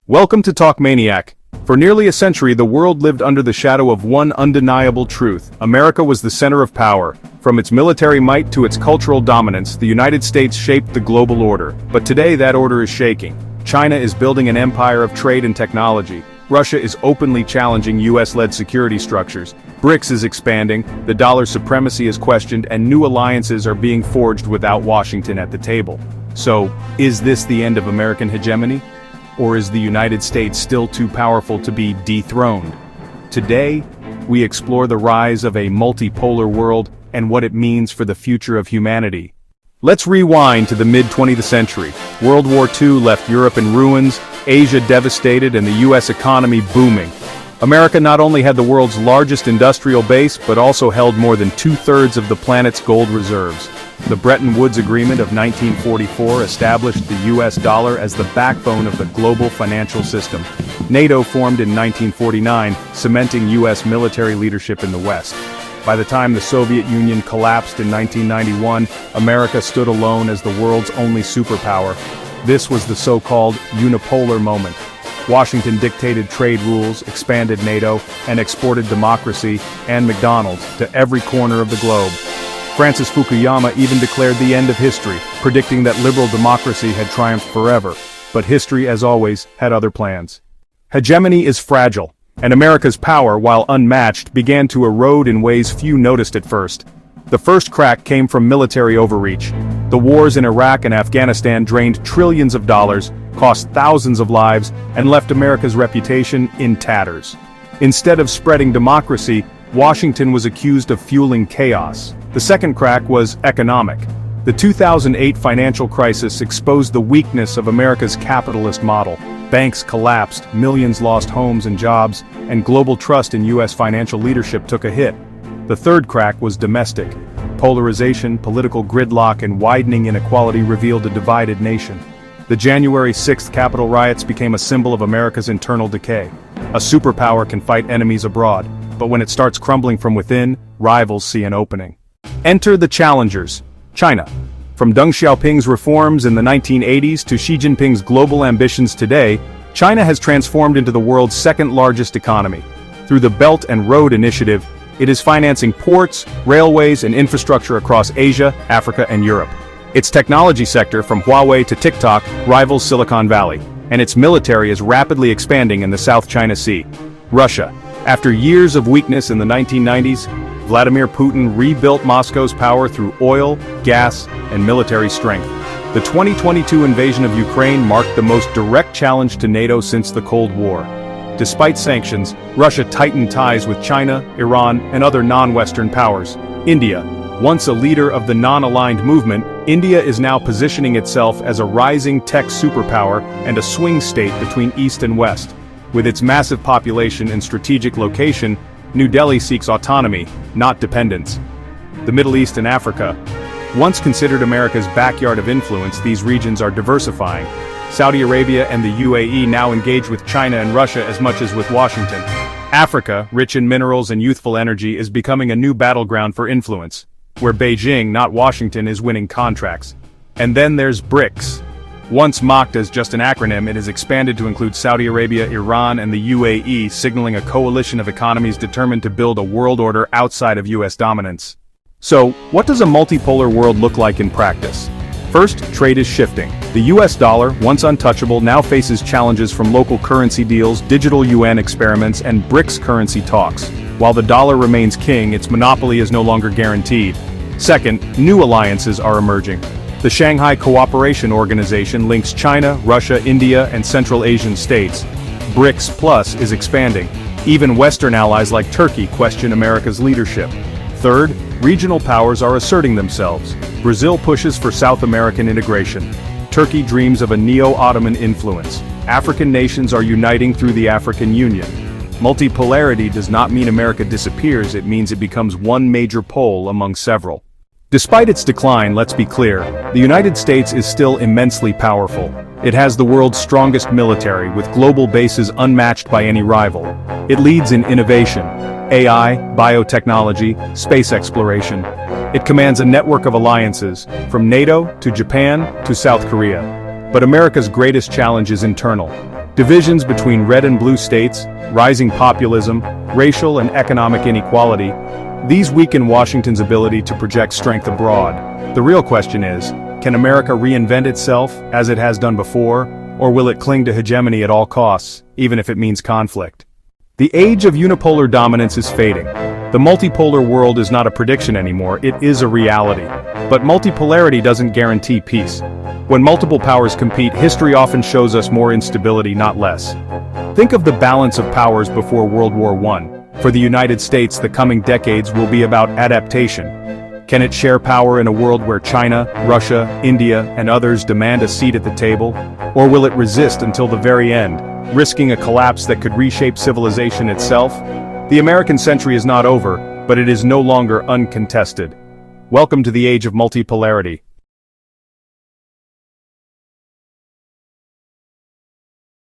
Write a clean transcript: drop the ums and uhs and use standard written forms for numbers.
Welcome to Talk Maniac. For nearly a century, the world lived under the shadow of one undeniable truth. America was the center of power. From its military might to its cultural dominance, the United States shaped the global order. But today that order is shaking. China is building an empire of trade and technology. Russia is openly challenging US-led security structures. BRICS is expanding, the dollar's supremacy is questioned, and new alliances are being forged without Washington at the table. So, is this the end of American hegemony? Or is the United States still too powerful to be dethroned? Today, we explore the rise of a multipolar world and what it means for the future of humanity. Let's rewind to the mid-20th century. World War II left Europe in ruins, Asia devastated, and the US economy booming. America not only had the world's largest industrial base, but also held more than two-thirds of the planet's gold reserves. The Bretton Woods Agreement of 1944 established the US dollar as the backbone of the global financial system. NATO formed in 1949, cementing US military leadership in the West. By the time the Soviet Union collapsed in 1991, America stood alone as the world's only superpower. This was the so-called unipolar moment. Washington dictated trade rules, expanded NATO, and exported democracy and McDonald's to every corner of the globe. Francis Fukuyama even declared the end of history, predicting that liberal democracy had triumphed forever. But history, as always, had other plans. Hegemony is fragile, and America's power, while unmatched, began to erode in ways few noticed at first. The first crack came from military overreach. The wars in Iraq and Afghanistan drained trillions of dollars, cost thousands of lives, and left America's reputation in tatters. Instead of spreading democracy, Washington was accused of fueling chaos. The second crack was economic. The 2008 financial crisis exposed the weakness of America's capitalist model. Banks collapsed, millions lost homes and jobs, and global trust in US financial leadership took a hit. The third crack was domestic. Polarization, political gridlock, and widening inequality revealed a divided nation. The January 6th Capitol riots became a symbol of America's internal decay. A superpower can fight enemies abroad, but when it starts crumbling from within, rivals see an opening. Enter the challengers. China. From Deng Xiaoping's reforms in the 1980s to Xi Jinping's global ambitions today, China has transformed into the world's second-largest economy. Through the Belt and Road Initiative, it is financing ports, railways, and infrastructure across Asia, Africa, and Europe. Its technology sector, from Huawei to TikTok, rivals Silicon Valley, and its military is rapidly expanding in the South China Sea. Russia. After years of weakness in the 1990s, Vladimir Putin rebuilt Moscow's power through oil, gas, and military strength. The 2022 invasion of Ukraine marked the most direct challenge to NATO since the Cold War. Despite sanctions, Russia tightened ties with China, Iran, and other non-Western powers. India. Once a leader of the non-aligned movement, India is now positioning itself as a rising tech superpower and a swing state between East and West. With its massive population and strategic location, New Delhi seeks autonomy, not dependence. The Middle East and Africa. Once considered America's backyard of influence, these regions are diversifying. Saudi Arabia and the UAE now engage with China and Russia as much as with Washington. Africa, rich in minerals and youthful energy, is becoming a new battleground for influence, where Beijing, not Washington, is winning contracts. And then there's BRICS. Once mocked as just an acronym, it has expanded to include Saudi Arabia, Iran, and the UAE, signaling a coalition of economies determined to build a world order outside of US dominance. So, what does a multipolar world look like in practice? First, trade is shifting. The US dollar, once untouchable, now faces challenges from local currency deals, digital yuan experiments, and BRICS currency talks. While the dollar remains king, its monopoly is no longer guaranteed. Second, new alliances are emerging. The Shanghai Cooperation Organization links China, Russia, India, and Central Asian states. BRICS Plus is expanding. Even Western allies like Turkey question America's leadership. Third, regional powers are asserting themselves. Brazil pushes for South American integration. Turkey dreams of a neo-Ottoman influence. African nations are uniting through the African Union. Multipolarity does not mean America disappears, it means it becomes one major pole among several. Despite its decline, let's be clear, the United States is still immensely powerful. It has the world's strongest military, with global bases unmatched by any rival. It leads in innovation, AI, biotechnology, space exploration. It commands a network of alliances, from NATO to Japan to South Korea. But America's greatest challenge is internal. Divisions between red and blue states, rising populism, racial and economic inequality, these weaken Washington's ability to project strength abroad. The real question is, can America reinvent itself, as it has done before, or will it cling to hegemony at all costs, even if it means conflict? The age of unipolar dominance is fading. The multipolar world is not a prediction anymore, it is a reality. But multipolarity doesn't guarantee peace. When multiple powers compete, history often shows us more instability, not less. Think of the balance of powers before World War I. For the United States, the coming decades will be about adaptation. Can it share power in a world where China, Russia, India, and others demand a seat at the table? Or will it resist until the very end, risking a collapse that could reshape civilization itself? The American century is not over, but it is no longer uncontested. Welcome to the age of multipolarity.